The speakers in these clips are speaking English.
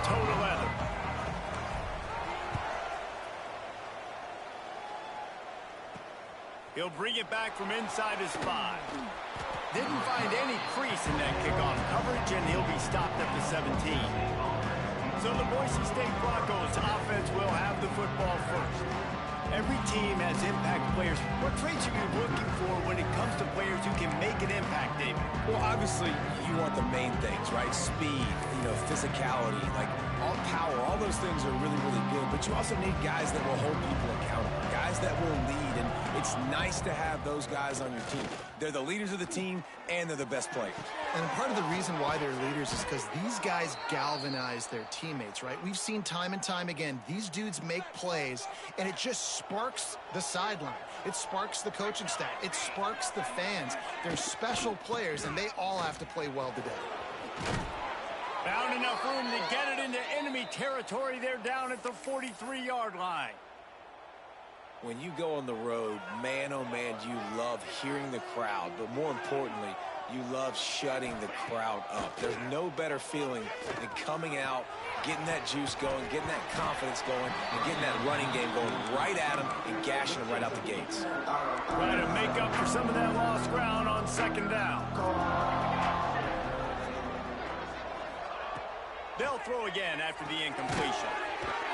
toe to leather. He'll bring it back from inside his 5. Didn't find any crease in that kickoff coverage, and he'll be stopped at the 17. So the Boise State Broncos offense will have the football first. Every team has impact players. What traits are you looking for when it comes to players who can make an impact, David? Well, obviously, you want the main things, right? Speed, physicality, like all power. All those things are really, really good. But you also need guys that will hold people accountable, guys that will lead. And it's nice to have those guys on your team. They're the leaders of the team, and they're the best players. And part of the reason why they're leaders is because these guys galvanize their teammates, right? We've seen time and time again, these dudes make plays, and it just sparks the sideline. It sparks the coaching staff. It sparks the fans. They're special players, and they all have to play well today. Found enough room to get it into enemy territory. They're down at the 43-yard line. When you go on the road, man, oh man, you love hearing the crowd. But more importantly, you love shutting the crowd up. There's no better feeling than coming out, getting that juice going, getting that confidence going, and getting that running game going right at them and gashing them right out the gates. Trying to make up for some of that lost ground on second down. They'll throw again after the incompletion.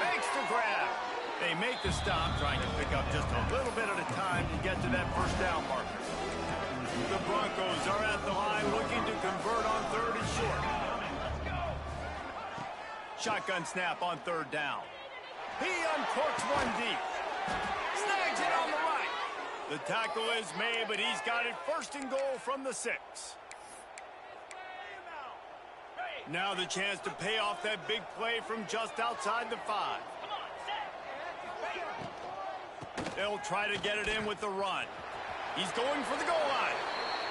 Thanks to grab. They make the stop, trying to pick up just a little bit at a time to get to that first down marker. The Broncos are at the line looking to convert on 3rd and short. Shotgun snap on 3rd down. He uncorks one deep. Snags it on the right. The tackle is made, but he's got it 1st and goal from the 6. Now the chance to pay off that big play from just outside the 5. They'll try to get it in with the run. He's going for the goal line.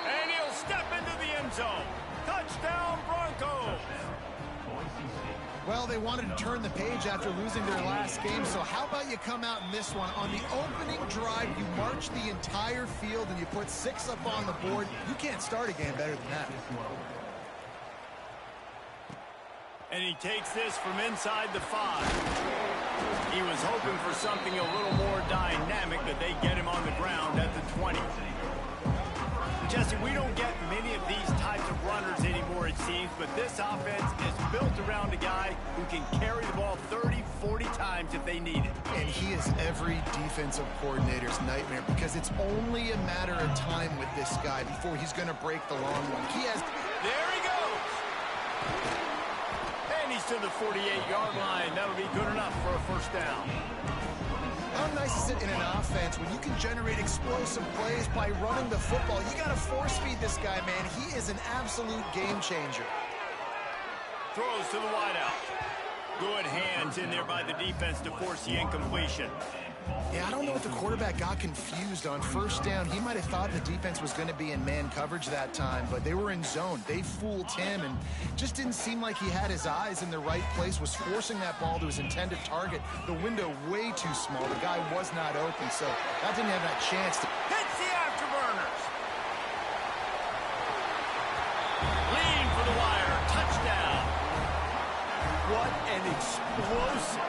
And he'll step into the end zone. Touchdown, Broncos! Well, they wanted to turn the page after losing their last game, so how about you come out in this one? On the opening drive, you march the entire field and you put 6 up on the board. You can't start a game better than that. And he takes this from inside the 5. He was hoping for something a little more dynamic, but they get him on the ground at the 20. Jesse, we don't get many of these types of runners anymore, it seems, but this offense is built around a guy who can carry the ball 30, 40 times if they need it. And he is every defensive coordinator's nightmare because it's only a matter of time with this guy before he's going to break the long one. There he goes! And he's to the 48-yard line. That'll be good enough for a first down. How nice is it in an offense when you can generate explosive plays by running the football? You got to force feed this guy, man. He is an absolute game changer. Throws to the wideout. Good hands in there by the defense to force the incompletion. Yeah, I don't know if the quarterback got confused on first down. He might have thought the defense was going to be in man coverage that time, but they were in zone. They fooled him and just didn't seem like he had his eyes in the right place, was forcing that ball to his intended target. The window way too small. The guy was not open, so that didn't have that chance to... Hits the afterburners. Lean for the wire. Touchdown. What an explosive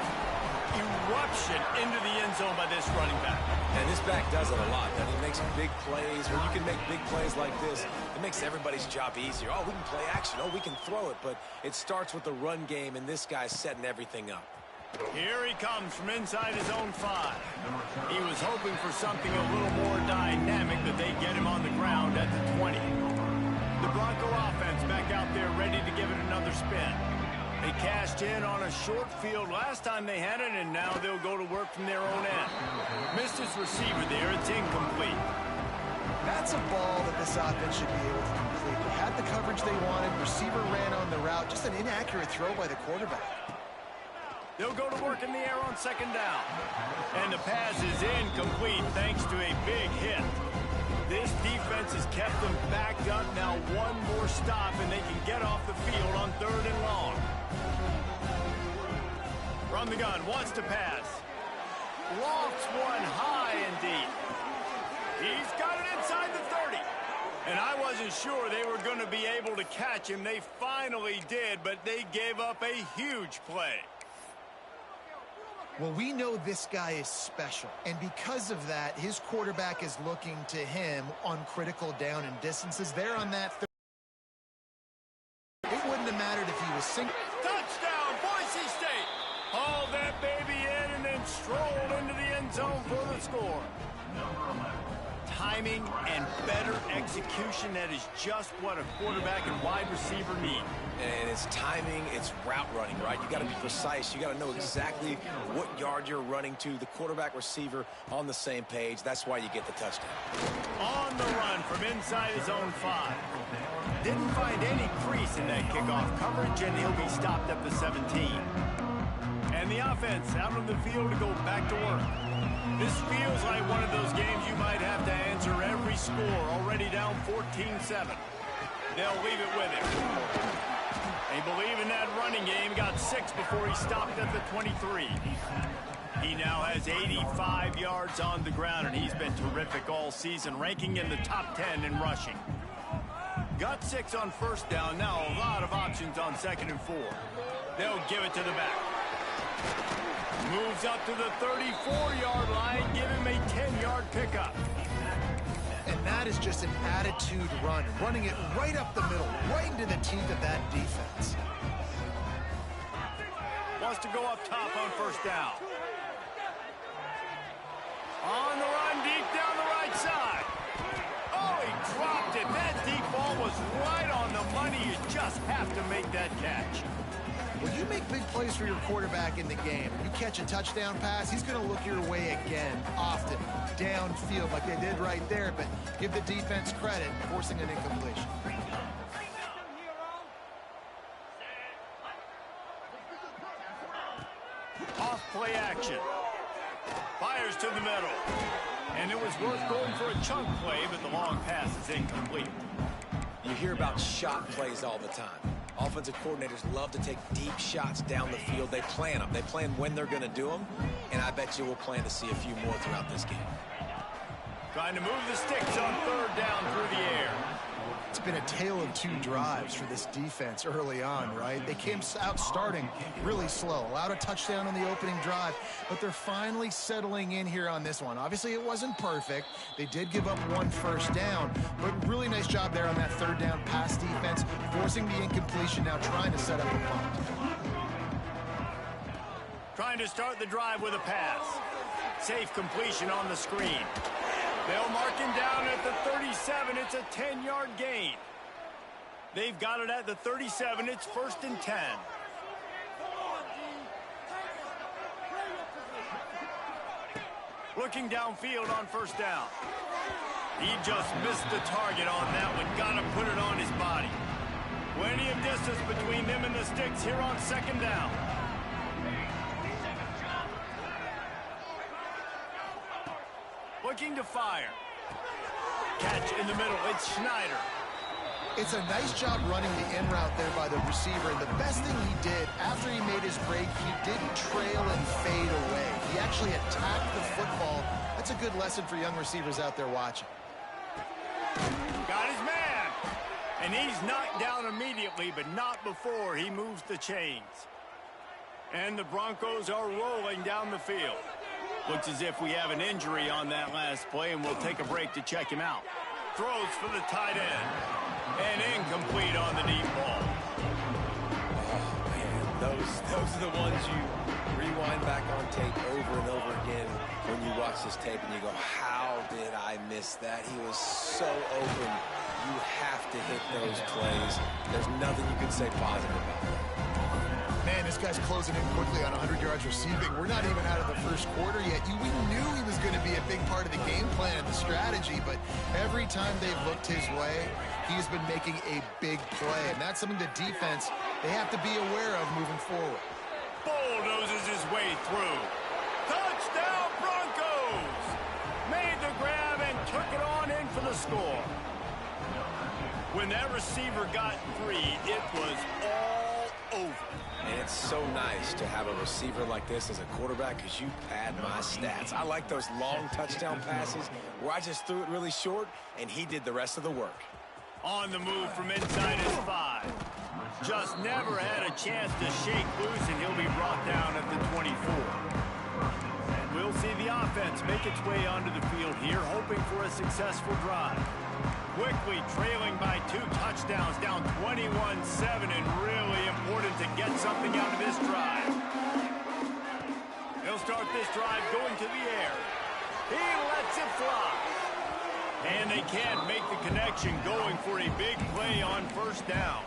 eruption into the end zone by this running back. And this back does it a lot. And he makes big plays. When you can make big plays like this, it makes everybody's job easier. Oh, we can play action. Oh, we can throw it. But it starts with the run game, and this guy's setting everything up. Here he comes from inside his own 5. He was hoping for something a little more dynamic, but they get him on the ground at the 20. The Bronco offense back out there ready to give it another spin. They cashed in on a short field last time they had it, and now they'll go to work from their own end. Missed his receiver there. It's incomplete. That's a ball that this offense should be able to complete. They had the coverage they wanted. Receiver ran on the route. Just an inaccurate throw by the quarterback. They'll go to work in the air on second down. And the pass is incomplete thanks to a big hit. This defense has kept them backed up. Now one more stop, and they can get off the field on 3rd and long. From the gun, wants to pass. Lofts one high and deep. He's got it inside the 30. And I wasn't sure they were going to be able to catch him. They finally did, but they gave up a huge play. Well, we know this guy is special, and because of that, his quarterback is looking to him on critical down and distances. There on that it wouldn't have mattered if he was single. Touchdown, Boise State! Hauled that baby in and then strolled into the end zone for the score. Timing and better execution, that is just what a quarterback and wide receiver need. And it's timing, it's route running, right? You got to be precise. You got to know exactly what yard you're running to. The quarterback receiver on the same page. That's why you get the touchdown. On the run from inside his own 5. Didn't find any crease in that kickoff coverage, and he'll be stopped at the 17. And the offense out on the field to go back to work. This feels like one of those games you might have to answer every score. Already down 14-7. They'll leave it with him. They believe in that running game. Got 6 before he stopped at the 23. He now has 85 yards on the ground, and he's been terrific all season, ranking in the top 10 in rushing. Got 6 on first down. Now a lot of options on 2nd and 4. They'll give it to the back. Moves up to the 34-yard line. Give him a 10-yard pickup. And that is just an attitude run, running it right up the middle, right into the teeth of that defense. Wants to go up top on first down. On the run, deep down the right side. Oh, he dropped it. That deep ball was right on the money. You just have to make that catch. When you make big plays for your quarterback in the game, you catch a touchdown pass, he's going to look your way again, often, downfield like they did right there, but give the defense credit, forcing an incompletion. Off play action. Fires to the middle. And it was worth going for a chunk play, but the long pass is incomplete. You hear about shot plays all the time. Offensive coordinators love to take deep shots down the field. They plan them. They plan when they're going to do them, and I bet you we'll plan to see a few more throughout this game. Trying to move the sticks on 3rd down through the air. It's been a tale of 2 drives for this defense early on, right? They came out starting really slow, allowed a touchdown on the opening drive, but they're finally settling in here on this one. Obviously, it wasn't perfect. They did give up 1 first down, but really nice job there on that 3rd down pass defense, forcing the incompletion, now trying to set up a punt. Trying to start the drive with a pass. Safe completion on the screen. They'll mark him down at the 37. It's a 10-yard gain. They've got it at the 37. It's 1st and 10. Looking downfield on first down. He just missed the target on that one. Got to put it on his body. Plenty of distance between them and the sticks here on 2nd down. Looking to fire. Catch in the middle. It's Schneider. It's a nice job running the in route there by the receiver. And the best thing he did after he made his break, he didn't trail and fade away. He actually attacked the football. That's a good lesson for young receivers out there watching. Got his man. And he's knocked down immediately, but not before he moves the chains. And the Broncos are rolling down the field. Looks as if we have an injury on that last play, and we'll take a break to check him out. Throws for the tight end. And incomplete on the deep ball. Oh, man, those are the ones you rewind back on tape over and over again when you watch this tape and you go, how did I miss that? He was so open. You have to hit those plays. There's nothing you can say positive about that. Man, this guy's closing in quickly on 100 yards receiving. We're not even out of the first quarter yet. We knew he was going to be a big part of the game plan and the strategy, but every time they've looked his way, he's been making a big play. And that's something the defense, they have to be aware of moving forward. Bulldozes his way through. Touchdown, Broncos! Made the grab and took it on in for the score. When that receiver got 3, it was all over. And it's so nice to have a receiver like this as a quarterback because you pad my stats. I like those long touchdown passes where I just threw it really short and he did the rest of the work. On the move from inside his 5. Just never had a chance to shake loose, and he'll be brought down at the 24. And we'll see the offense make its way onto the field here, hoping for a successful drive. Quickly trailing by 2 touchdowns, down 21-7, and really important to get something out of this drive. He'll start this drive going to the air. He lets it fly. And they can't make the connection, going for a big play on first down.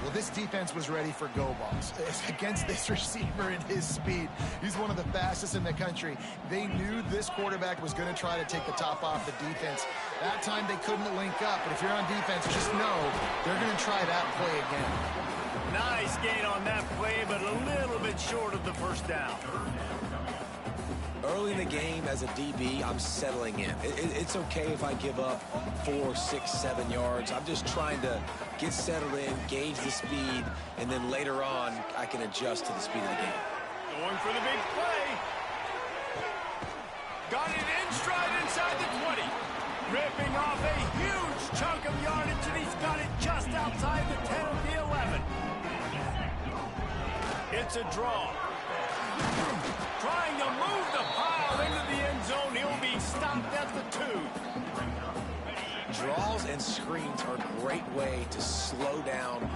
Well, this defense was ready for go balls. Against this receiver and his speed, he's one of the fastest in the country. They knew this quarterback was going to try to take the top off the defense. That time they couldn't link up, but if you're on defense, just know they're going to try that play again. Nice gain on that play, but a little bit short of the first down. Early in the game, as a DB, I'm settling in. It's okay if I give up 4, 6, 7 yards. I'm just trying to get settled in, gauge the speed, and then later on, I can adjust to the speed of the game. Going for the big play. Got it in stride inside the 20. Ripping off a huge chunk of yardage, and he's got it just outside the 10 of the 11. It's a draw. Trying to move the pile into the end zone. He'll be stopped at the 2. Draws and screens are a great way to slow down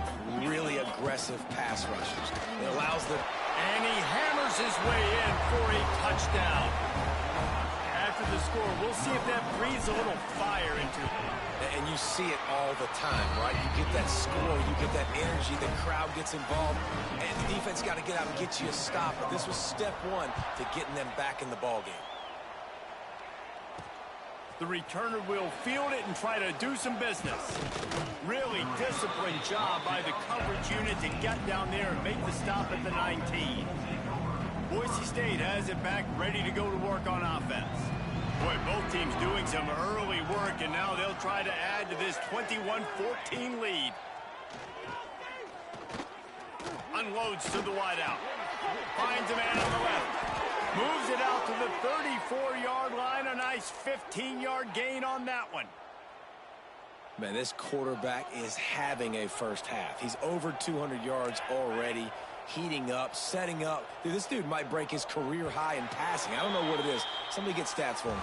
really aggressive pass rushers. It allows the... And he hammers his way in for a touchdown. After the score, we'll see if that breathes a little fire into him. And you see it all the time, right? You get that score, you get that energy, the crowd gets involved, and the defense got to get out and get you a stop. But this was step 1 to getting them back in the ballgame. The returner will field it and try to do some business. Really disciplined job by the coverage unit to get down there and make the stop at the 19. Boise State has it back, ready to go to work on offense. Boy, both teams doing some early work, and now they'll try to add to this 21-14 lead. Unloads to the wideout. Finds a man on the left. Moves it out to the 34-yard line. A nice 15-yard gain on that one. Man, this quarterback is having a first half. He's over 200 yards already, heating up, setting up. Dude, this dude might break his career high in passing. I don't know what it is. Somebody get stats for him.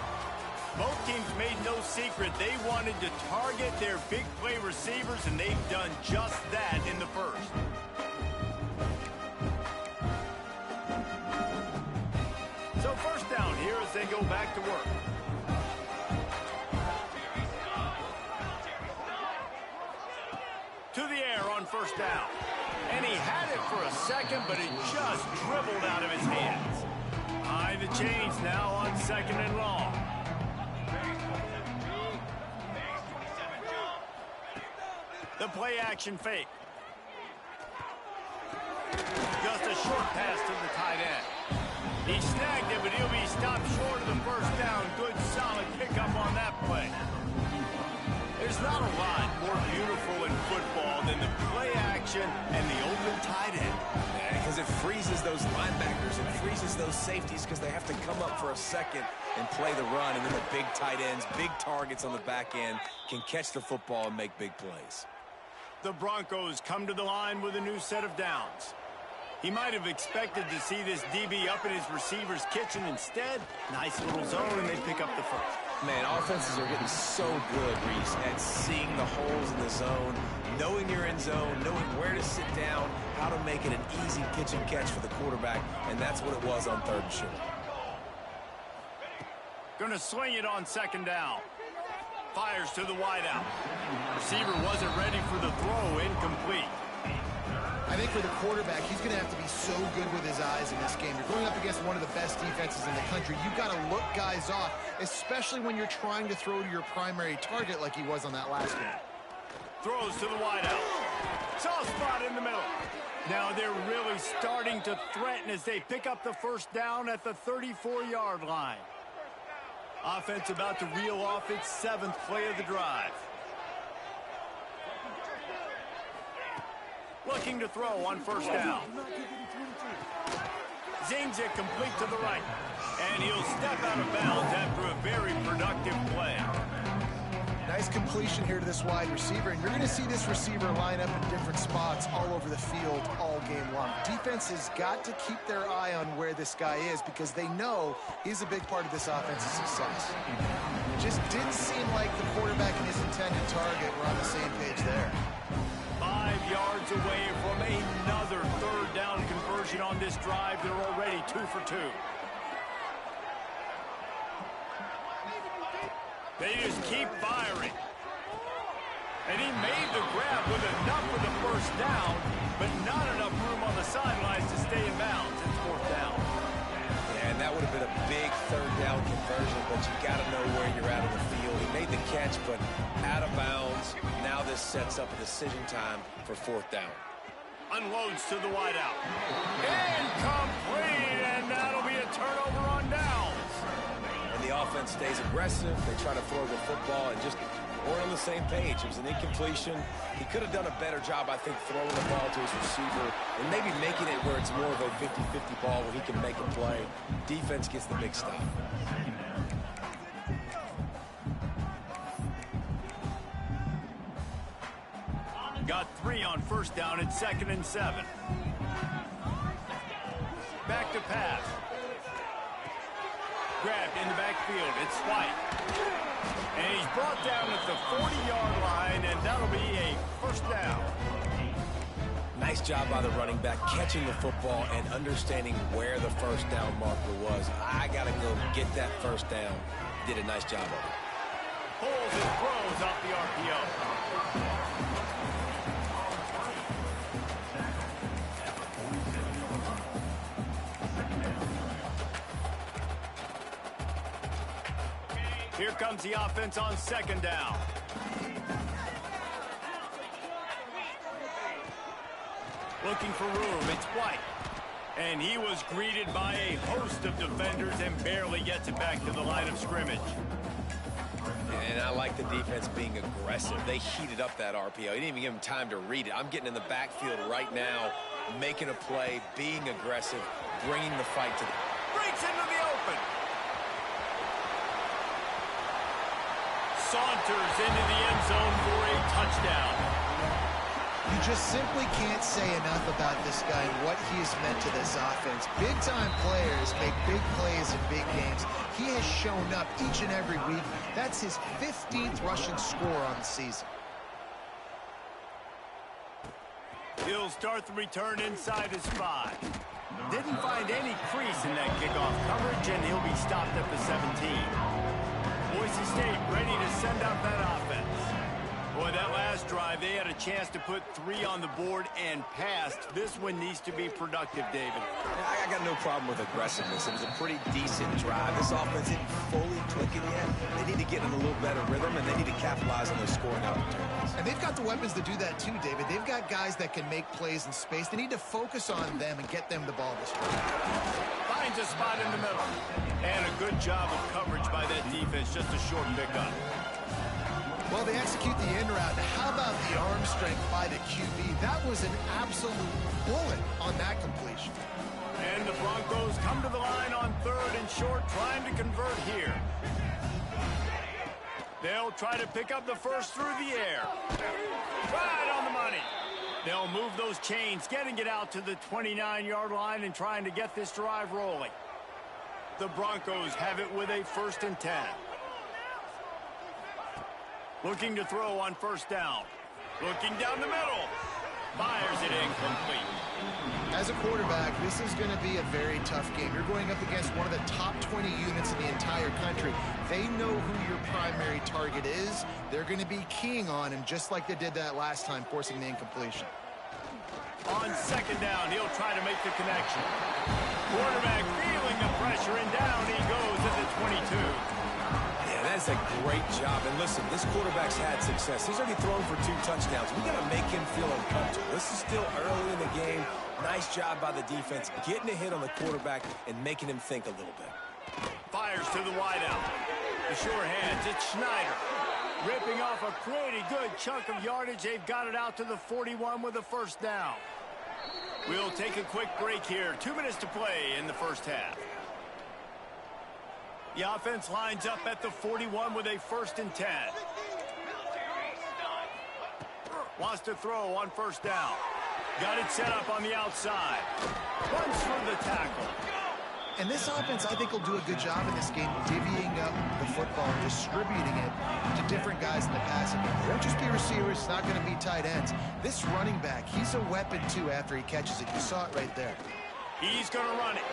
Both teams made no secret they wanted to target their big play receivers, and they've done just that in the first. So first down here as they go back to work. To the air on first down. And he had it for a second, but it just dribbled out of his hands. High the chains now on 2nd and long. The play action fake. Just a short pass to the tight end. He snagged it, but he'll be stopped short of the first down. Good, solid pickup on that play. There's not a lot more beautiful in football than the play action and the open tight end. Because it freezes those linebackers. It freezes those safeties because they have to come up for a second and play the run. And then the big tight ends, big targets on the back end can catch the football and make big plays. The Broncos come to the line with a new set of downs. He might have expected to see this DB up in his receiver's kitchen. Instead, nice little zone, and they pick up the first. Man, offenses are getting so good, Reese, at seeing the holes in the zone, knowing your end zone, knowing where to sit down, how to make it an easy pitch and catch for the quarterback, and that's what it was on 3rd and short. Gonna swing it on 2nd down. Fires to the wideout. Receiver wasn't ready for the throw, incomplete. I think for the quarterback, he's going to have to be so good with his eyes in this game. You're going up against one of the best defenses in the country. You've got to look guys off, especially when you're trying to throw to your primary target like he was on that last game. Throws to the wideout. Soft spot in the middle. Now they're really starting to threaten as they pick up the first down at the 34-yard line. Offense about to reel off its 7th play of the drive. Looking to throw on first down. Zings it complete to the right. And he'll step out of bounds after a very productive play. Nice completion here to this wide receiver, and you're going to see this receiver line up in different spots all over the field all game long. Defense has got to keep their eye on where this guy is because they know he's a big part of this offense's success. It just didn't seem like the quarterback and his intended target were on the same page there. 5 yards away from another third down conversion on this drive. They're already 2 for 2. They just keep firing. And he made the grab with enough for the first down, but not enough room on the sidelines to stay in bounds. It's 4th down. Yeah, and that would have been a big third down conversion, but you got to know where you're at on the field. He made the catch, but out of bounds. Now this sets up a decision time for 4th down. Unloads to the wideout. Incomplete, and that'll be a turnover on downs. And the offense stays aggressive. They try to throw the football and just weren't on the same page. It was an incompletion. He could have done a better job, I think, throwing the ball to his receiver and maybe making it where it's more of a 50-50 ball where he can make a play. Defense gets the big stop. Got 3 on 1st down at 2nd and 7. Back to pass. Grabbed in the backfield. It's White. And he's brought down at the 40-yard line, and that'll be a 1st down. Nice job by the running back, catching the football and understanding where the 1st down marker was. I got to go get that 1st down. Did a nice job of it. Pulls and throws off the RPO. Here comes the offense on 2nd down. Looking for room, it's White. And he was greeted by a host of defenders and barely gets it back to the line of scrimmage. And I like the defense being aggressive. They heated up that RPO. He didn't even give him time to read it. I'm getting in the backfield right now, making a play, being aggressive, bringing the fight to the... Breaks into the open. Saunters into the end zone for a touchdown. You just simply can't say enough about this guy and what he has meant to this offense. Big-time players make big plays in big games. He has shown up each and every week. That's his 15th rushing score on the season. He'll start the return inside his 5. Didn't find any crease in that kickoff coverage, and he'll be stopped at the 17. Boise State ready to send out that offense. Boy, that last drive, they had a chance to put 3 on the board and passed. This one needs to be productive, David. I got no problem with aggressiveness. It was a pretty decent drive. This offense isn't fully clicking yet. They need to get in a little better rhythm, and they need to capitalize on those scoring opportunities. And they've got the weapons to do that too, David. They've got guys that can make plays in space. They need to focus on them and get them the ball this way. Finds a spot in the middle. And a good job of coverage by that defense. Just a short pickup. Well, they execute the in route. How about the arm strength by the QB? That was an absolute bullet on that completion. And the Broncos come to the line on 3rd and short, trying to convert here. They'll try to pick up the first through the air. Right on the money. They'll move those chains, getting it out to the 29-yard line and trying to get this drive rolling. The Broncos have it with a 1st and 10. Looking to throw on 1st down. Looking down the middle. Fires it incomplete. As a quarterback, this is going to be a very tough game. You're going up against one of the top 20 units in the entire country. They know who your primary target is. They're going to be keying on him just like they did that last time, forcing the incompletion. On 2nd down, he'll try to make the connection. Quarterback feeling the pressure, and down he goes at the 22. Yeah, that's a great job. And listen, this quarterback's had success. He's already thrown for 2 touchdowns. We got to make him feel uncomfortable. This is still early in the game. Nice job by the defense, getting a hit on the quarterback and making him think a little bit. Fires to the wideout. The sure hands, it's Schneider. Ripping off a pretty good chunk of yardage. They've got it out to the 41 with a 1st down. We'll take a quick break here. 2 minutes to play in the 1st half. The offense lines up at the 41 with a 1st and 10. Wants to throw on first down. Got it set up on the outside. Runs for the tackle. And this offense, I think, will do a good job in this game divvying up the football, distributing it to different guys in the passing game. It won't just be receivers. It's not going to be tight ends. This running back, he's a weapon, too, after he catches it. You saw it right there. He's going to run it.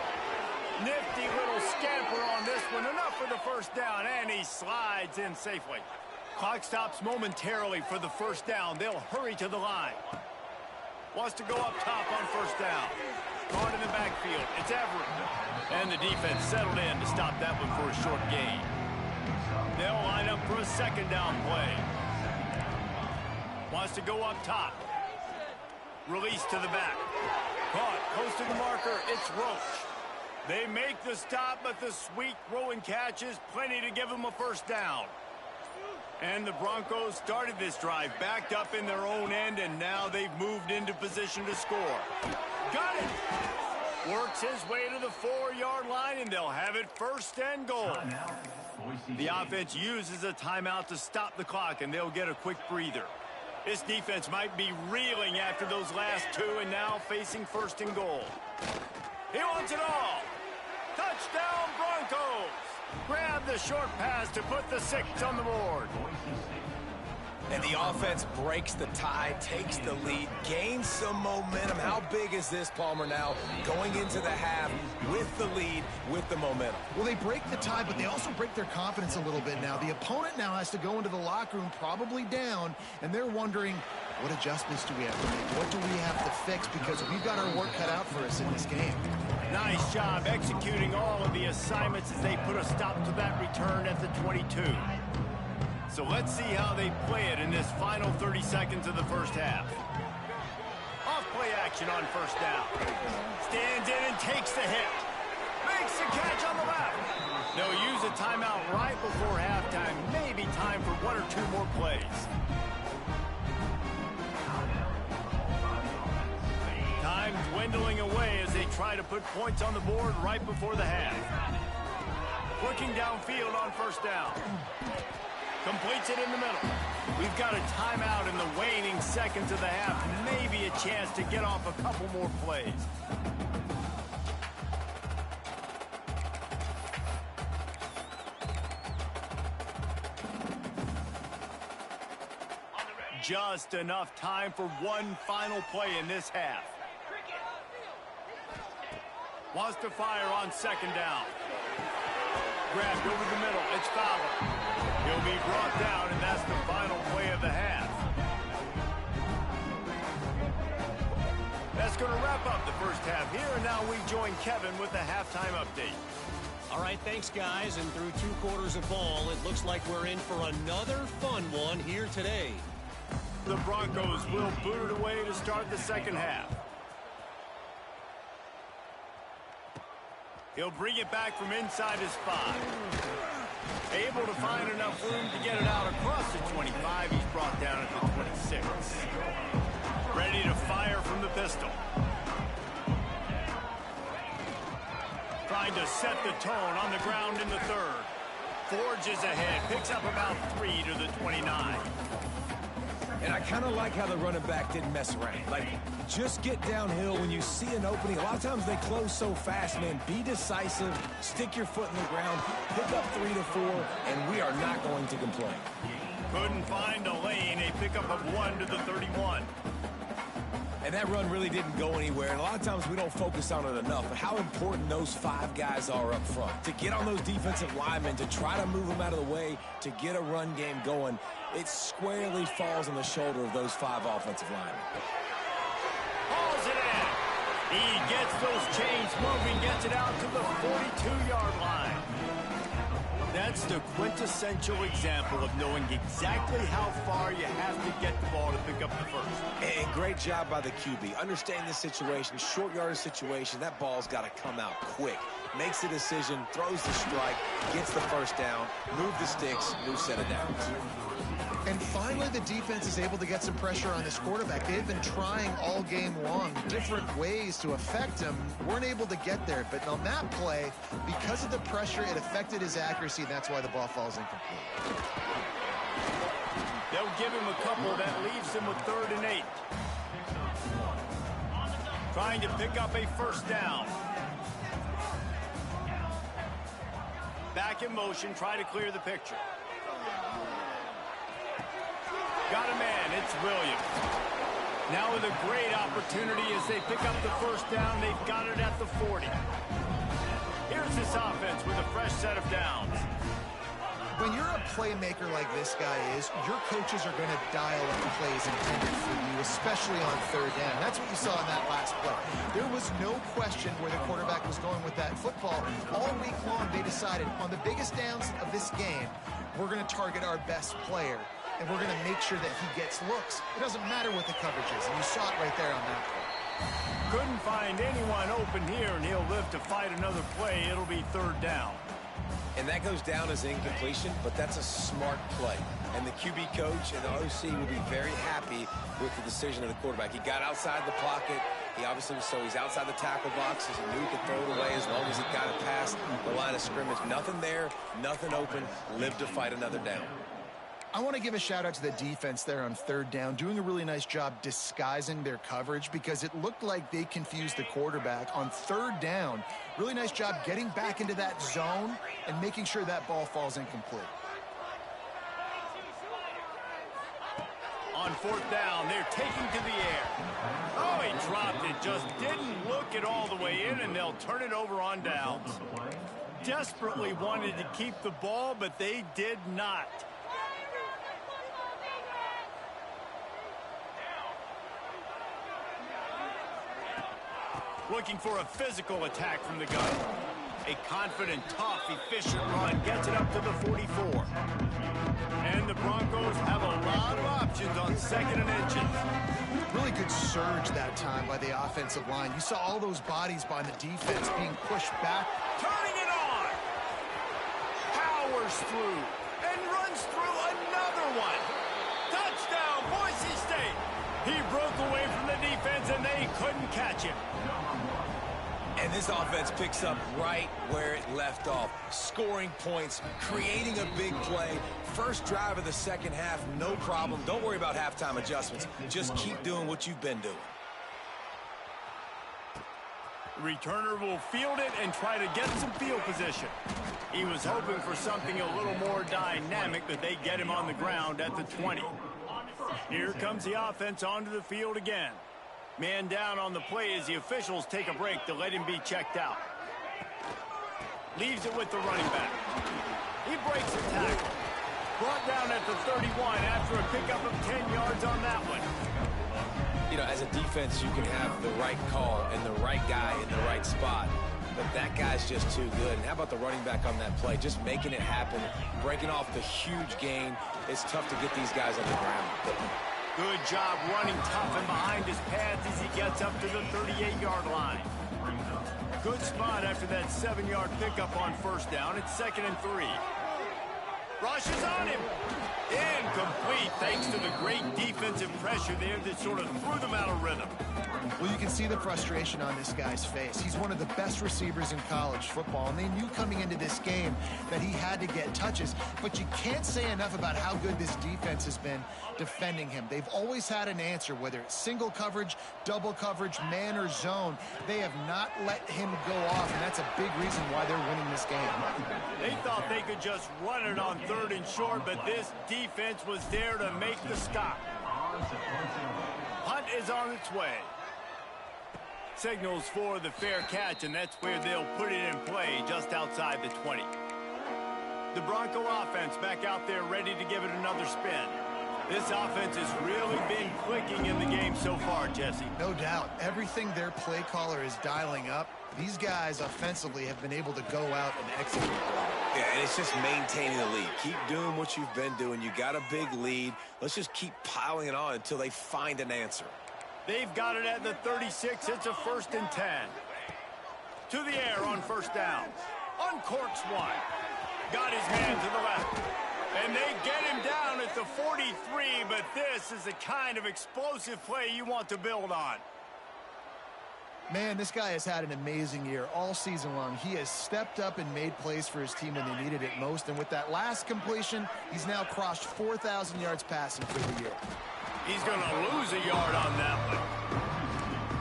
Nifty little scamper on this one. Enough for the first down, and he slides in safely. Clock stops momentarily for the first down. They'll hurry to the line. Wants to go up top on first down. Guard in the backfield. It's Everett. And the defense settled in to stop that one for a short gain. They'll line up for a second down play. Wants to go up top. Release to the back. Caught close to the marker. It's Roach. They make the stop, but the sweet throw and catch is plenty to give them a first down. And the Broncos started this drive backed up in their own end, and now they've moved into position to score. Got it! Works his way to the 4-yard line, and they'll have it first and goal. The offense uses a timeout to stop the clock, and they'll get a quick breather. This defense might be reeling after those last two, and now facing first and goal. He wants it all. Touchdown, Broncos! Grab the short pass to put the 6 on the board. And the offense breaks the tie, takes the lead, gains some momentum. How big is this, Palmer, now going into the half with the lead, with the momentum? Well, they break the tie, but they also break their confidence a little bit now. The opponent now has to go into the locker room probably down, and they're wondering, what adjustments do we have to make? What do we have to fix? Because we've got our work cut out for us in this game. Nice job executing all of the assignments as they put a stop to that return at the 22. So let's see how they play it in this final 30 seconds of the first half. Off-play action on first down. Stands in and takes the hit. Makes the catch on the left. They'll use a timeout right before halftime. Maybe time for 1 or 2 more plays. Time dwindling away as they try to put points on the board right before the half. Working downfield on first down. Completes it in the middle. We've got a timeout in the waning seconds of the half. Maybe a chance to get off a couple more plays. Just enough time for one final play in this half. Wants to fire on second down. Grabbed over the middle. It's Fowler. He'll be brought down, and that's the final play of the half. That's going to wrap up the first half here, and now we join Kevin with the halftime update. All right, thanks, guys. And through 2 quarters of ball, it looks like we're in for another fun one here today. The Broncos will boot it away to start the second half. He'll bring it back from inside his 5. Able to find enough room to get it out across the 25. He's brought down at the 26. Ready to fire from the pistol. Trying to set the tone on the ground in the 3rd. Forges ahead. Picks up about 3 to the 29. And I kind of like how the running back didn't mess around. Like, just get downhill when you see an opening. A lot of times they close so fast, man. Be decisive, stick your foot in the ground, pick up 3 to 4, and we are not going to complain. Couldn't find a lane. A pickup of 1 to the 31. And that run really didn't go anywhere. And a lot of times we don't focus on it enough. But how important those 5 guys are up front. To get on those defensive linemen, to try to move them out of the way, to get a run game going, it squarely falls on the shoulder of those 5 offensive linemen. Hauls it in. He gets those chains moving, gets it out to the 42-yard line. That's the quintessential example of knowing exactly how far you have to get the ball to pick up the first. And great job by the QB. Understanding the situation, short yardage situation, that ball's got to come out quick. Makes the decision, throws the strike, gets the first down, move the sticks, new set of downs. And finally, the defense is able to get some pressure on this quarterback. They've been trying all game long different ways to affect him. Weren't able to get there. But on that play, because of the pressure, it affected his accuracy, and that's why the ball falls incomplete. They'll give him a couple. That leaves him with 3rd and 8. Trying to pick up a first down. Back in motion, try to clear the picture. Got a man, it's Williams. Now with a great opportunity as they pick up the first down, they've got it at the 40. Here's this offense with a fresh set of downs. When you're a playmaker like this guy is, your coaches are going to dial up plays intended for you, especially on 3rd down. That's what you saw in that last play. There was no question where the quarterback was going with that football. All week long, they decided on the biggest downs of this game, we're going to target our best player, and we're going to make sure that he gets looks. It doesn't matter what the coverage is, and you saw it right there on that play. Couldn't find anyone open here, and he'll live to fight another play. It'll be 3rd down. And that goes down as incompletion, but that's a smart play. And the QB coach and the OC will be very happy with the decision of the quarterback. He got outside the pocket. He obviously was he's outside the tackle boxes. He knew he could throw it away as long as he got it past the line of scrimmage. Nothing there, nothing open. Live to fight another down. I want to give a shout out to the defense there on 3rd down, doing a really nice job disguising their coverage because it looked like they confused the quarterback on 3rd down. Really nice job getting back into that zone and making sure that ball falls incomplete. On 4th down, they're taking to the air. Oh, he dropped it. Just didn't look it all the way in, and they'll turn it over on downs. Desperately wanted to keep the ball, but they did not. Looking for a physical attack from the gun. A confident, tough, efficient run gets it up to the 44. And the Broncos have a lot of options on 2nd and inches. Really good surge that time by the offensive line. You saw all those bodies by the defense being pushed back. Turning it on. Powers through and runs through another one. Touchdown, Boise State. He broke away from the defense and they couldn't catch him. And this offense picks up right where it left off. Scoring points, creating a big play. First drive of the 2nd half, no problem. Don't worry about halftime adjustments. Just keep doing what you've been doing. Returner will field it and try to get some field position. He was hoping for something a little more dynamic, but they get him on the ground at the 20. Here comes the offense onto the field again. Man down on the play as the officials take a break to let him be checked out. Leaves it with the running back. He breaks the tackle. Brought down at the 31 after a pickup of 10 yards on that one. You know, as a defense, you can have the right call and the right guy in the right spot. But that guy's just too good. And how about the running back on that play? Just making it happen, breaking off the huge gain. It's tough to get these guys on the ground. Good job running tough and behind his pads as he gets up to the 38-yard line. Good spot after that 7-yard pickup on 1st down. It's 2nd and 3. Rushes on him. Incomplete thanks to the great defensive pressure there that sort of threw them out of rhythm. Well, you can see the frustration on this guy's face. He's one of the best receivers in college football, and they knew coming into this game that he had to get touches. But you can't say enough about how good this defense has been defending him. They've always had an answer, whether it's single coverage, double coverage, man or zone. They have not let him go off, and that's a big reason why they're winning this game. They thought they could just run it on 3rd and short, but this defense was there to make the stop. Punt is on its way. Signals for the fair catch, and that's where they'll put it in play just outside the 20. The Bronco offense back out there ready to give it another spin. This offense has really been clicking in the game so far, Jesse. No doubt. Everything their play caller is dialing up, these guys offensively have been able to go out and execute. Yeah, and it's just maintaining the lead. Keep doing what you've been doing. You got a big lead. Let's just keep piling it on until they find an answer. They've got it at the 36. It's a 1st and 10. To the air on 1st down. Uncorks one. Got his man to the left. And they get him down at the 43, but this is the kind of explosive play you want to build on. Man, this guy has had an amazing year all season long. He has stepped up and made plays for his team when they needed it most. And with that last completion, he's now crossed 4,000 yards passing for the year. He's going to lose a yard on that one.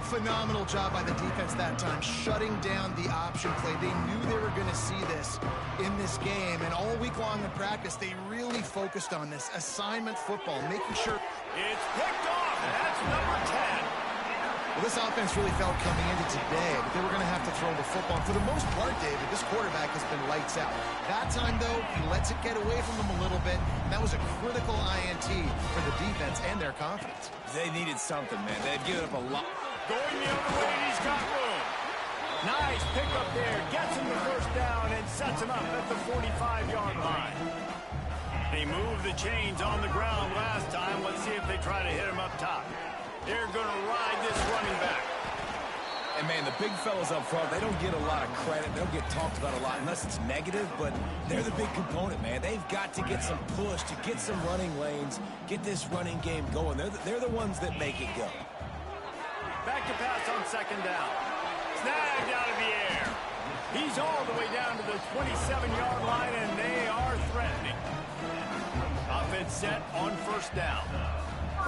Phenomenal job by the defense that time, shutting down the option play. They knew they were going to see this in this game, and all week long in practice, they really focused on this assignment football, making sure... It's picked off, and that's number 10. Well, this offense really felt coming into today, but they were going to have to throw the football. And for the most part, David, this quarterback has been lights out. That time, though, he lets it get away from him a little bit, and that was a critical INT for the defense and their confidence. They needed something, man. They'd given up a lot. Going the other way, and he's got room. Nice pickup there. Gets him the first down and sets him up at the 45-yard line. They moved the chains on the ground last time. Let's see if they try to hit him up top. They're going to ride this running back. And, man, the big fellas up front, they don't get a lot of credit. They don't get talked about a lot unless it's negative, but they're the big component, man. They've got to get some push, to get some running lanes, get this running game going. They're the ones that make it go. Back to pass on second down. Snagged out of the air. He's all the way down to the 27-yard line, and they are threatening. Offense set on first down.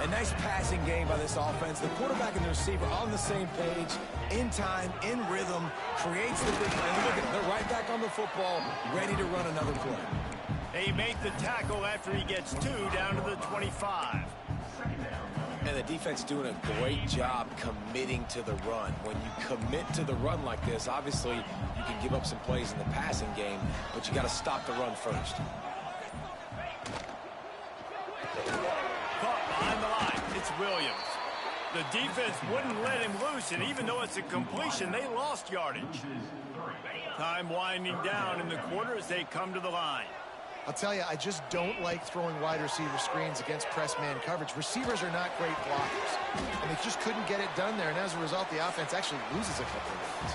A nice passing game by this offense. The quarterback and the receiver on the same page, in time, in rhythm, creates the big play. Look at them. They're right back on the football, ready to run another play. They make the tackle after he gets 2 down to the 25. And the defense doing a great job committing to the run. When you commit to the run like this, obviously you can give up some plays in the passing game, but you got to stop the run first. Caught behind the line. It's Williams. The defense wouldn't let him loose, and even though it's a completion, they lost yardage. Time winding down in the quarter as they come to the line. I'll tell you, I just don't like throwing wide receiver screens against press man coverage. Receivers are not great blockers, and they just couldn't get it done there, and as a result, the offense actually loses a couple of yards.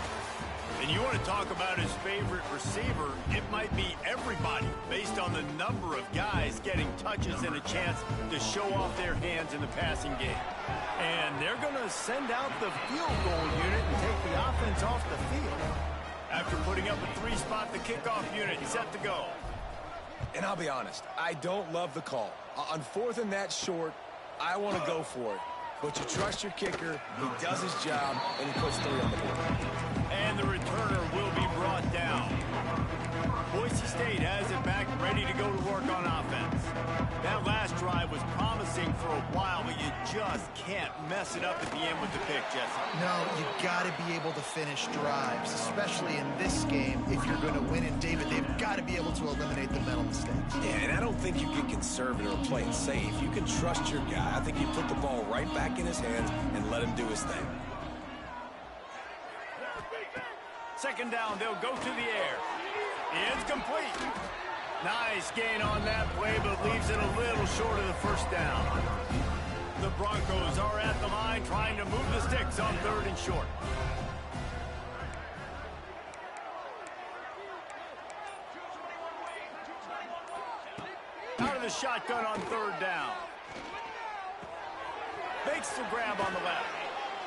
And you want to talk about his favorite receiver, it might be everybody based on the number of guys getting touches and a chance to show off their hands in the passing game. And they're going to send out the field goal unit and take the offense off the field. After putting up a 3-spot, the kickoff unit set to go. And I'll be honest, I don't love the call. On 4th and that short, I want to go for it. But you trust your kicker, he does his job, and he puts 3 on the board. And the returner will be brought down. Boise State has it back, ready to go to work on offense. That last drive was promising for a while, but you just can't mess it up at the end with the pick, Jesse. No, you got to be able to finish drives, especially in this game. If you're going to win it, David, they've got to be able to eliminate the mental mistakes. Yeah, and I don't think you get conservative or play it safe. You can trust your guy. I think you put the ball right back in his hands and let him do his thing. Second down, they'll go to the air. It's complete. Nice gain on that play, but leaves it a little short of the first down. The Broncos are at the line trying to move the sticks on 3rd and short. Out of the shotgun on 3rd down. Makes the grab on the left.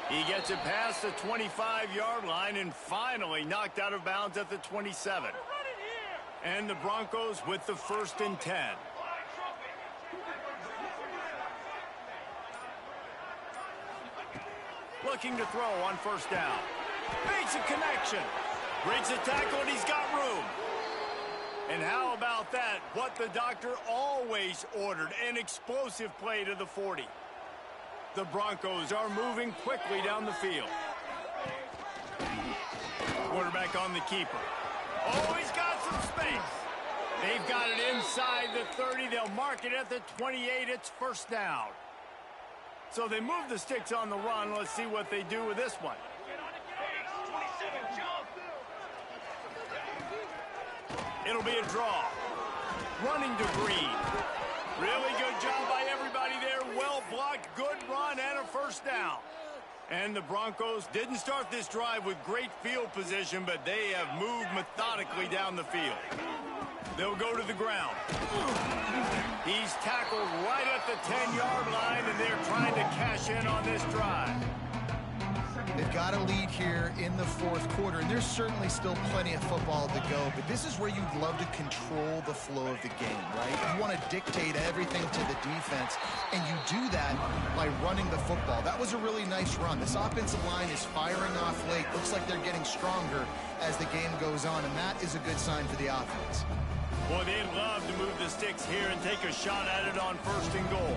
He gets it past the 25-yard line and finally knocked out of bounds at the 27. And the Broncos with the 1st and 10. Looking to throw on 1st down. Makes a connection. Breaks a tackle and he's got room. And how about that? What the doctor always ordered. An explosive play to the 40. The Broncos are moving quickly down the field. Quarterback on the keeper. Oh, he's got some space. They've got it inside the 30. They'll mark it at the 28. It's 1st down. So they move the sticks on the run. Let's see what they do with this one. It'll be a draw. Running to Green. Really good job by everybody there. Well blocked, good run, and a 1st down. And the Broncos didn't start this drive with great field position, but they have moved methodically down the field. They'll go to the ground. He's tackled right at the 10-yard line, and they're trying to cash in on this drive. They've got a lead here in the fourth quarter, and there's certainly still plenty of football to go, but this is where you'd love to control the flow of the game, right? You want to dictate everything to the defense, and you do that by running the football. That was a really nice run. This offensive line is firing off late. Looks like they're getting stronger as the game goes on, and that is a good sign for the offense. Boy, they'd love to move the sticks here and take a shot at it on 1st and goal.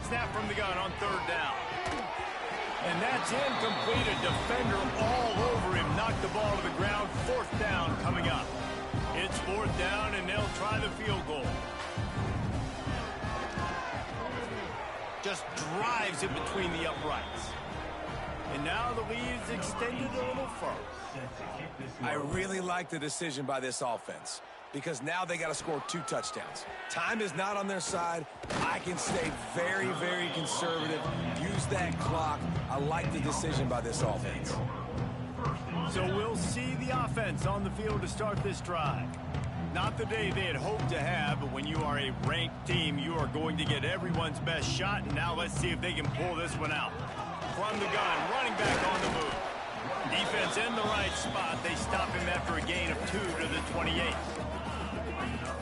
Snap from the gun on 3rd down. And that's incomplete. A defender all over him. Knocked the ball to the ground. 4th down coming up. It's 4th down, and they'll try the field goal. Just drives it between the uprights. And now the lead's extended a little further. I really like the decision by this offense, because now they got to score 2 touchdowns. Time is not on their side. I can stay very, very conservative. Use that clock. I like the decision by this offense. So we'll see the offense on the field to start this drive. Not the day they had hoped to have, but when you are a ranked team, you are going to get everyone's best shot. And now let's see if they can pull this one out. From the gun, running back on the move. Defense in the right spot. They stop him after a gain of 2 to the 28.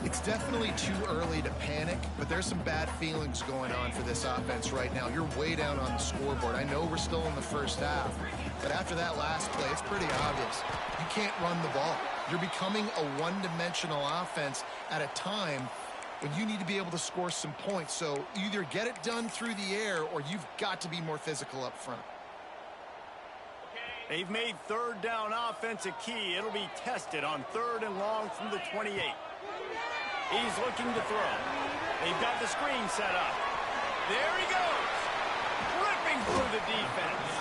It's definitely too early to panic, but there's some bad feelings going on for this offense right now. You're way down on the scoreboard. I know we're still in the first half, but after that last play, it's pretty obvious. You can't run the ball. You're becoming a one-dimensional offense at a time when you need to be able to score some points. So either get it done through the air or you've got to be more physical up front. They've made 3rd down offense a key. It'll be tested on 3rd and long from the 28. He's looking to throw. They've got the screen set up. There he goes. Ripping through the defense.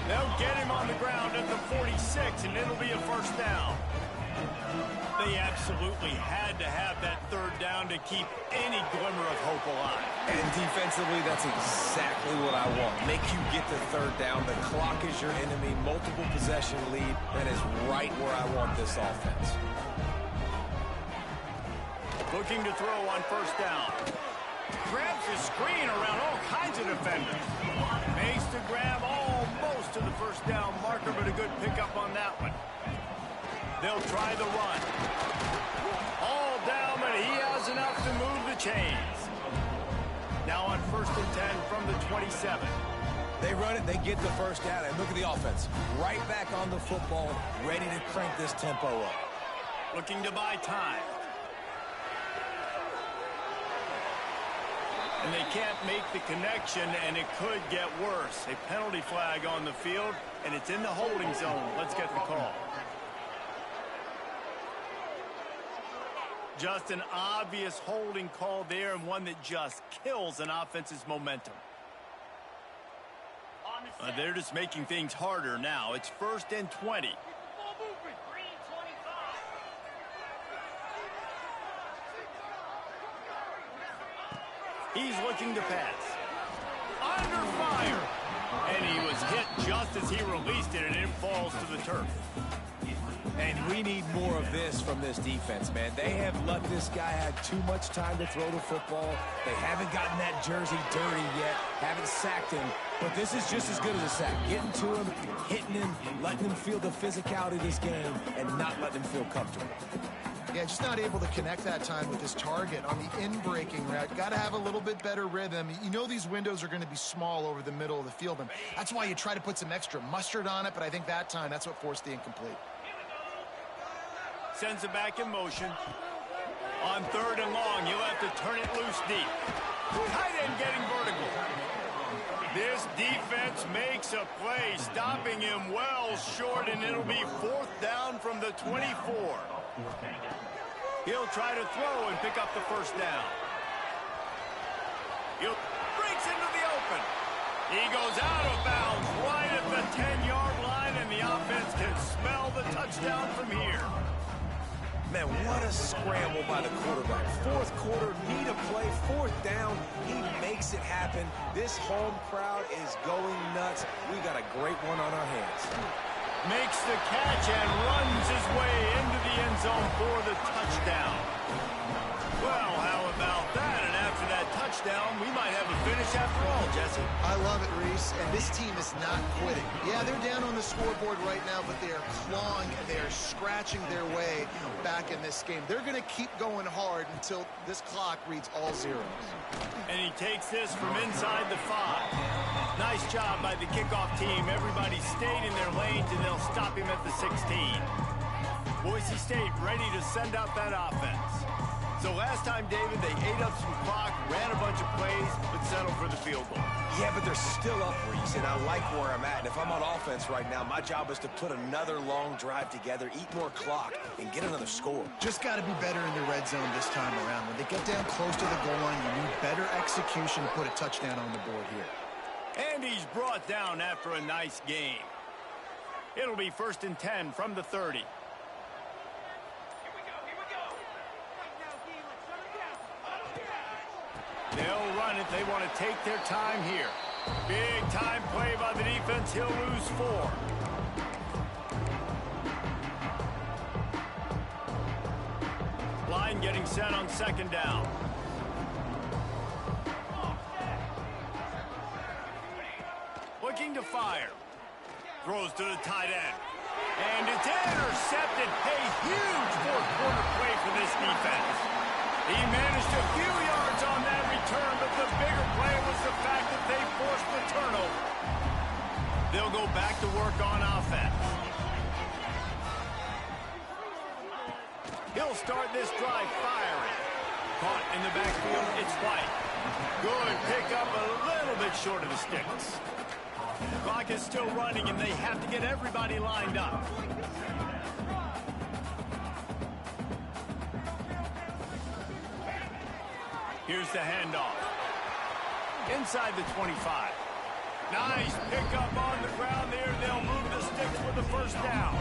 They'll get him on the ground at the 46, and it'll be a 1st down. They absolutely had to have that 3rd down to keep any glimmer of hope alive. And defensively, that's exactly what I want. Make you get the 3rd down. The clock is your enemy. Multiple possession lead. That is right where I want this offense. Looking to throw on 1st down. Grabs his screen around all kinds of defenders. Makes the grab almost to the 1st down marker, but a good pickup on that one. They'll try the run. All down, but he has enough to move the chains. Now on 1st and 10 from the 27. They run it, they get the 1st down, and look at the offense. Right back on the football, ready to crank this tempo up. Looking to buy time. And they can't make the connection, and it could get worse. A penalty flag on the field, and it's in the holding zone. Let's get the call. Just an obvious holding call there, and one that just kills an offense's momentum. They're just making things harder now. It's 1st and 20. He's looking to pass. Under fire. And he was hit just as he released it, and it falls to the turf. And we need more of this from this defense, man. They have let this guy have too much time to throw the football. They haven't gotten that jersey dirty yet, haven't sacked him. But this is just as good as a sack. Getting to him, hitting him, letting him feel the physicality of this game, and not letting him feel comfortable. Yeah, just not able to connect that time with his target on the in-breaking route. Got to have a little bit better rhythm. You know these windows are going to be small over the middle of the field, and that's why you try to put some extra mustard on it, but I think that time, that's what forced the incomplete. Sends it back in motion. On 3rd and long, you'll have to turn it loose deep. Tight end getting vertical. This defense makes a play, stopping him well short, and it'll be 4th down from the 24. He'll try to throw and pick up the 1st down. He breaks into the open. He goes out of bounds right at the 10-yard line, and the offense can smell the touchdown from here. Man, what a scramble by the quarterback. 4th quarter, need a play, 4th down. He makes it happen. This home crowd is going nuts. We got a great one on our hands. Makes the catch and runs his way into the end zone for the touchdown. Well, how about that? And after that touchdown, touchdown, we might have a finish after all, Jesse. I love it, Reese, and this team is not quitting. Yeah, they're down on the scoreboard right now, but they are clawing and they are scratching their way back in this game. They're going to keep going hard until this clock reads all zeros. And he takes this from inside the 5. Nice job by the kickoff team. Everybody stayed in their lanes, and they'll stop him at the 16. Boise State ready to send out that offense. So last time, David, they ate up some clock, ran a bunch of plays, but settled for the field goal. Yeah, but they're still up, Reese, and I like where I'm at. And if I'm on offense right now, my job is to put another long drive together, eat more clock, and get another score. Just got to be better in the red zone this time around. When they get down close to the goal line, you need better execution to put a touchdown on the board here. And he's brought down after a nice game. It'll be 1st and 10 from the 30. They'll run it. They want to take their time here. Big time play by the defense. He'll lose 4. Line getting set on 2nd down. Looking to fire. Throws to the tight end. And it's intercepted. A huge fourth-quarter play for this defense. He managed a few yards on that return, but the bigger play was the fact that they forced the turnover. They'll go back to work on offense. He'll start this drive firing. Caught in the backfield, it's White. Good pickup, a little bit short of the sticks. The clock is still running, and they have to get everybody lined up. Here's the handoff. Inside the 25. Nice pickup on the ground there. They'll move the sticks for the 1st down.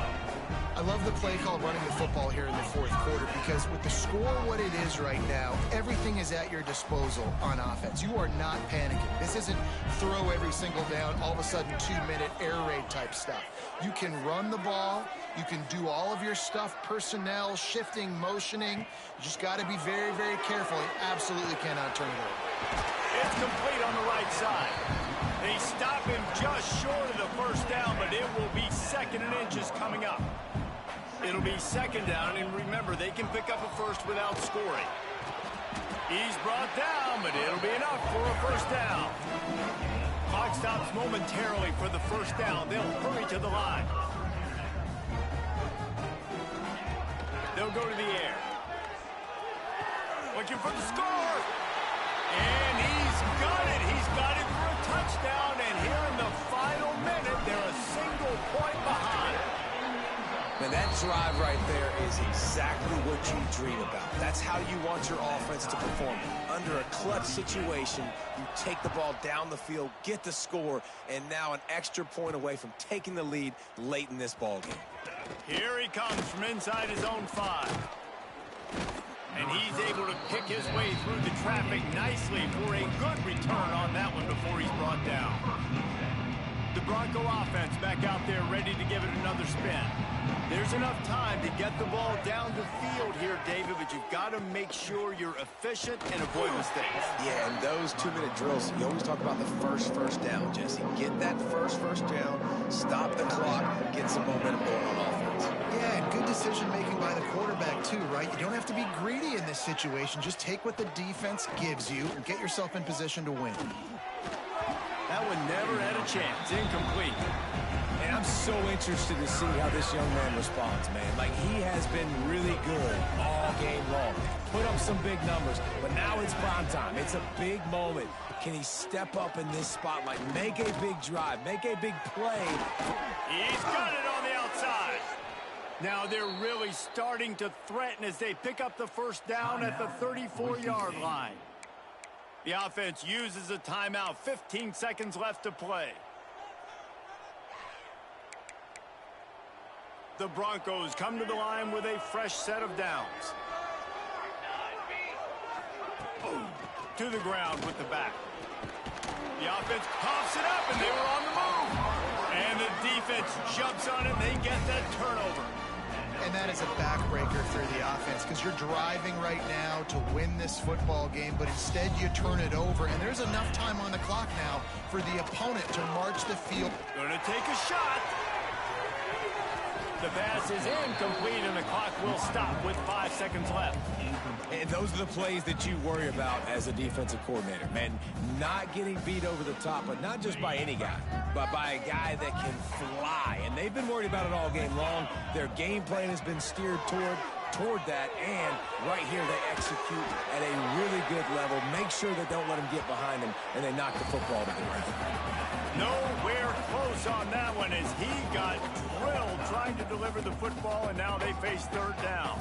I love the play call running the football here in the 4th quarter because with the score what it is right now, everything is at your disposal on offense. You are not panicking. This isn't throw every single down, all of a sudden 2-minute air raid type stuff. You can run the ball. You can do all of your stuff, personnel, shifting, motioning. You just got to be very, very careful. You absolutely cannot turn it over. It's complete on the right side. They stop him just short of the 1st down, but it will be 2nd and inches coming up. It'll be 2nd down, and remember, they can pick up a 1st without scoring. He's brought down, but it'll be enough for a 1st down. Clock stops momentarily for the 1st down. They'll hurry to the line. They'll go to the air. Looking for the score. And he's got it. He's got it for a touchdown, and here in the final minute, they're a single point behind. Man, that drive right there is exactly what you dream about. That's how you want your offense to perform. Under a clutch situation, you take the ball down the field, get the score, and now an extra point away from taking the lead late in this ballgame. Here he comes from inside his own 5. And he's able to pick his way through the traffic nicely for a good return on that one before he's brought down. The Bronco offense back out there ready to give it another spin. There's enough time to get the ball down the field here, David, but you've got to make sure you're efficient and avoid mistakes. Yeah, and those 2-minute drills, you always talk about the first down, Jesse. Get that first down, stop the clock, get some momentum going on offense. Yeah, and good decision-making by the quarterback, too, right? You don't have to be greedy in this situation. Just take what the defense gives you and get yourself in position to win. That one never had a chance. Incomplete. And I'm so interested to see how this young man responds, man. Like, he has been really good all game long. Put up some big numbers, but now it's prime time. It's a big moment. Can he step up in this spotlight, make a big drive, make a big play? He's got it on the outside. Now they're really starting to threaten as they pick up the 1st down at the 34-yard line. The offense uses a timeout. 15 seconds left to play. The Broncos come to the line with a fresh set of downs. To the ground with the back. The offense pops it up, and they were on the move. And the defense jumps on it, and they get that turnover. And that is a backbreaker for the offense because you're driving right now to win this football game, but instead you turn it over, and there's enough time on the clock now for the opponent to march the field. Gonna take a shot. The pass is incomplete, and the clock will stop with 5 seconds left. And those are the plays that you worry about as a defensive coordinator, man. Not getting beat over the top, but not just by any guy, but by a guy that can fly. And they've been worried about it all game long. Their game plan has been steered toward that, and right here they execute at a really good level. Make sure they don't let them get behind them, and they knock the football to the ground. Nowhere close on that one as he got drilled trying to deliver the football, and now they face third down.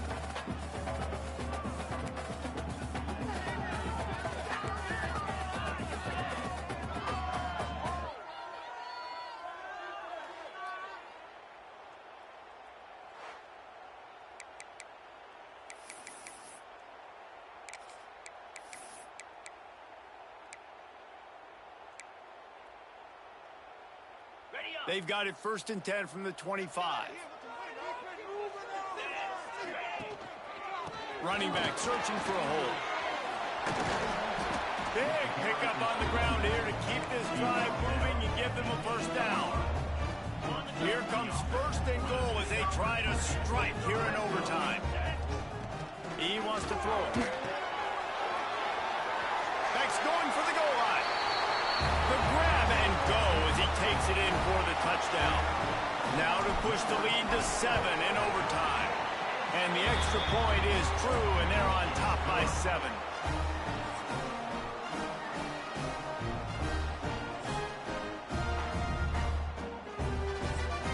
They've got it 1st and 10 from the 25. Running back searching for a hole. Big pickup on the ground here to keep this drive moving and give them a 1st down. Here comes 1st and goal as they try to strike here in overtime. He wants to throw it. Beck's going for the goal line. The grab and go as he takes it in for the touchdown. Now to push the lead to 7 in overtime. And the extra point is true, and they're on top by 7.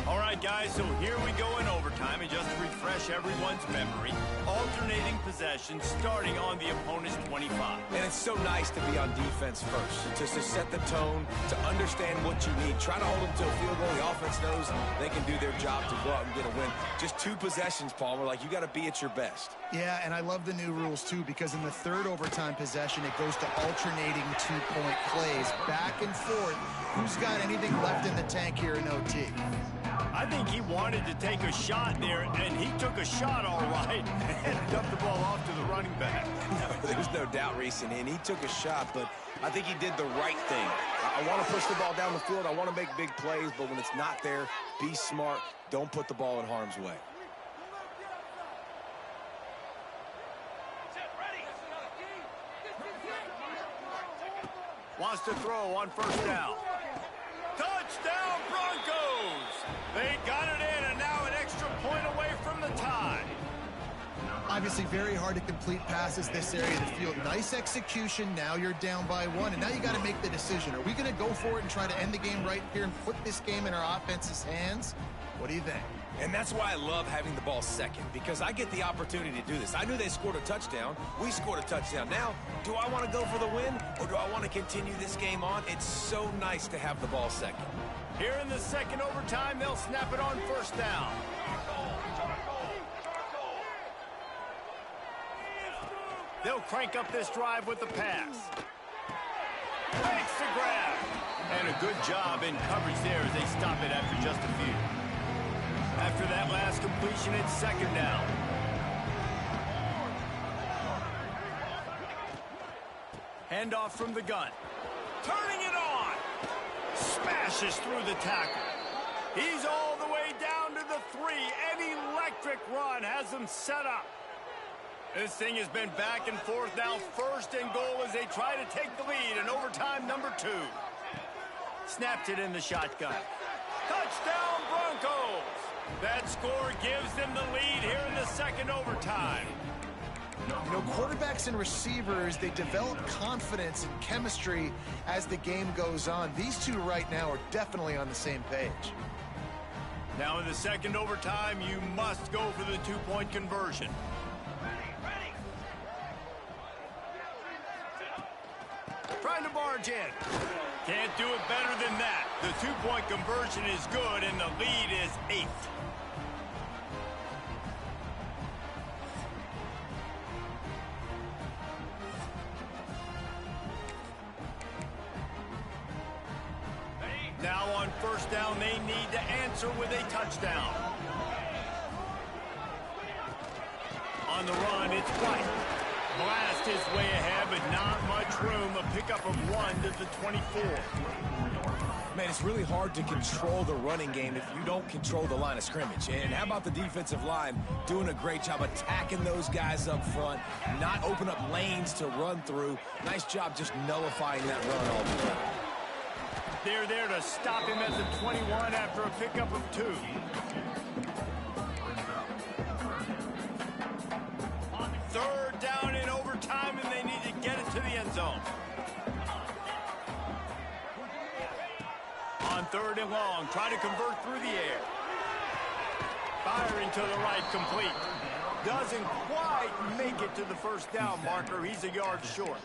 All right, guys, so here we go in overtime, and just to refresh everyone's memory, alternating possession starting on the opponent's 25. And it's so nice to be on defense first, just to set the tone, to understand what you need. Try to hold them to a field goal. The offense knows they can do their job to go out and get a win. Just 2 possessions, Palmer. Like, you got to be at your best. Yeah, and I love the new rules, too, because in the 3rd overtime possession, it goes to alternating 2-point plays, back and forth. Who's got anything left in the tank here in OT? I think he wanted to take a shot there, and he took a shot all right and dumped the ball off to the running back. There's no doubt, Reese, and he took a shot, but I think he did the right thing. I want to push the ball down the field. I want to make big plays, but when it's not there, be smart. Don't put the ball in harm's way. Wants to throw on 1st down. Touchdown, Broncos! They got it in, and now an extra point away from the tie. Obviously very hard to complete passes this area of the field. Nice execution. Now you're down by 1, and now you got to make the decision. Are we going to go for it and try to end the game right here and put this game in our offense's hands? What do you think? And that's why I love having the ball second, because I get the opportunity to do this. I knew they scored a touchdown. We scored a touchdown. Now, do I want to go for the win, or do I want to continue this game on? It's so nice to have the ball second. Here in the 2nd overtime, they'll snap it on 1st down. They'll crank up this drive with the pass. Makes the grab. And a good job in coverage there as they stop it after just a few. After that last completion, it's 2nd down. Handoff from the gun. Turning it on. Smashes through the tackle. He's all the way down to the 3. An electric run has them set up. This thing has been back and forth now. 1st and goal as they try to take the lead in overtime number 2. Snapped it in the shotgun. Touchdown, Broncos! That score gives them the lead here in the 2nd overtime. You know, quarterbacks and receivers, they develop confidence and chemistry as the game goes on. These two right now are definitely on the same page. Now in the 2nd overtime, you must go for the 2-point conversion. Trying to barge in. Can't do it better than that. The 2-point conversion is good, and the lead is 8. Now on 1st down, they need to answer with a touchdown. It's White. Blast his way ahead, but not much room. A pickup of 1 to the 24. Man, it's really hard to control the running game if you don't control the line of scrimmage. And how about the defensive line doing a great job attacking those guys up front, not open up lanes to run through. Nice job just nullifying that run altogether. They're there to stop him at the 21 after a pickup of 2. Third down in overtime, and they need to get it to the end zone. On 3rd and long, try to convert through the air. Firing to the right, complete. Doesn't quite make it to the first down marker. He's a yard short.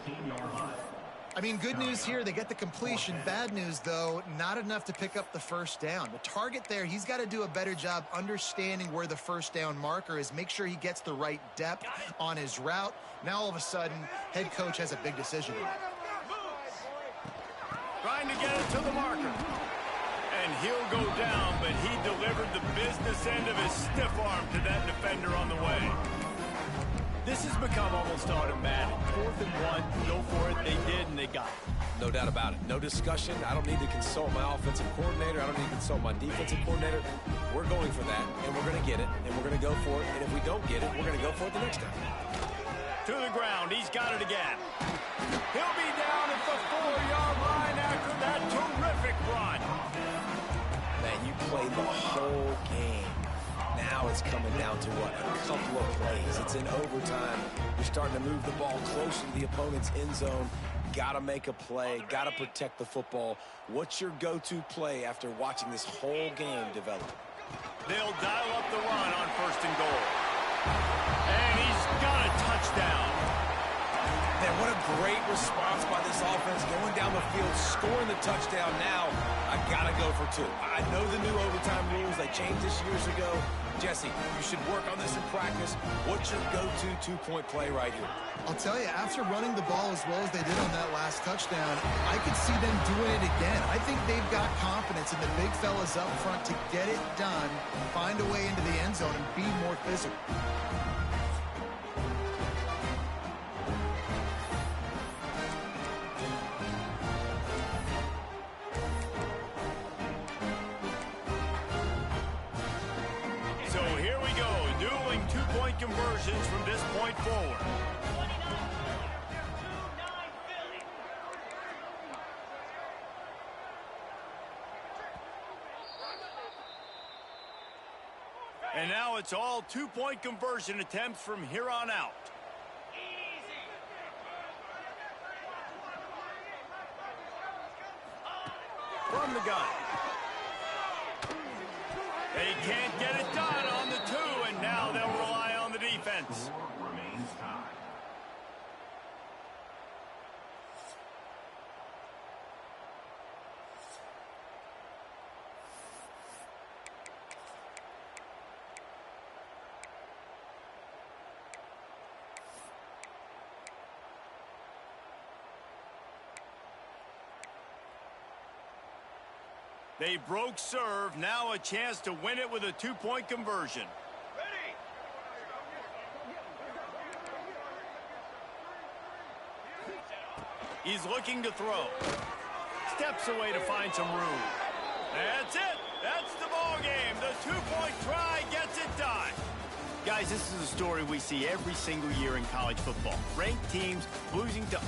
I mean, good news here, they get the completion. Bad news, though, not enough to pick up the first down. The target there, he's got to do a better job understanding where the first down marker is, make sure he gets the right depth on his route. Now, all of a sudden, head coach has a big decision. Trying to get it to the marker. And he'll go down, but he delivered the business end of his stiff arm to that defender on the way. This has become almost automatic. 4th and 1, go for it. They did, and they got it. No doubt about it. No discussion. I don't need to consult my offensive coordinator. I don't need to consult my defensive coordinator. We're going for that, and we're going to get it, and we're going to go for it. And if we don't get it, we're going to go for it the next time. To the ground. He's got it again. He'll be down at the 4-yard line after that terrific run. Man, you played the whole game. Now it's coming down to what? A couple of plays. It's in overtime. You're starting to move the ball closer to the opponent's end zone. Got to make a play. Got to protect the football. What's your go-to play after watching this whole game develop? They'll dial up the run on 1st and goal. And he's got a touchdown. Man, what a great response by this offense, going down the field, scoring the touchdown. Now, I got to go for 2. I know the new overtime rules. They changed this years ago. Jesse, you should work on this in practice. What's your go-to 2-point play right here? I'll tell you, after running the ball as well as they did on that last touchdown, I could see them doing it again. I think they've got confidence in the big fellas up front to get it done, find a way into the end zone, and be more physical. So here we go, doing 2-point conversions from this point forward. And now it's all 2-point conversion attempts from here on out. From the gun. They can't get it done on the 2, and now they'll rely on the defense. They broke serve. Now a chance to win it with a 2-point conversion. Ready. He's looking to throw. Steps away to find some room. That's it. That's the ball game. The 2-point try gets it done. Guys, this is a story we see every single year in college football. Ranked teams losing to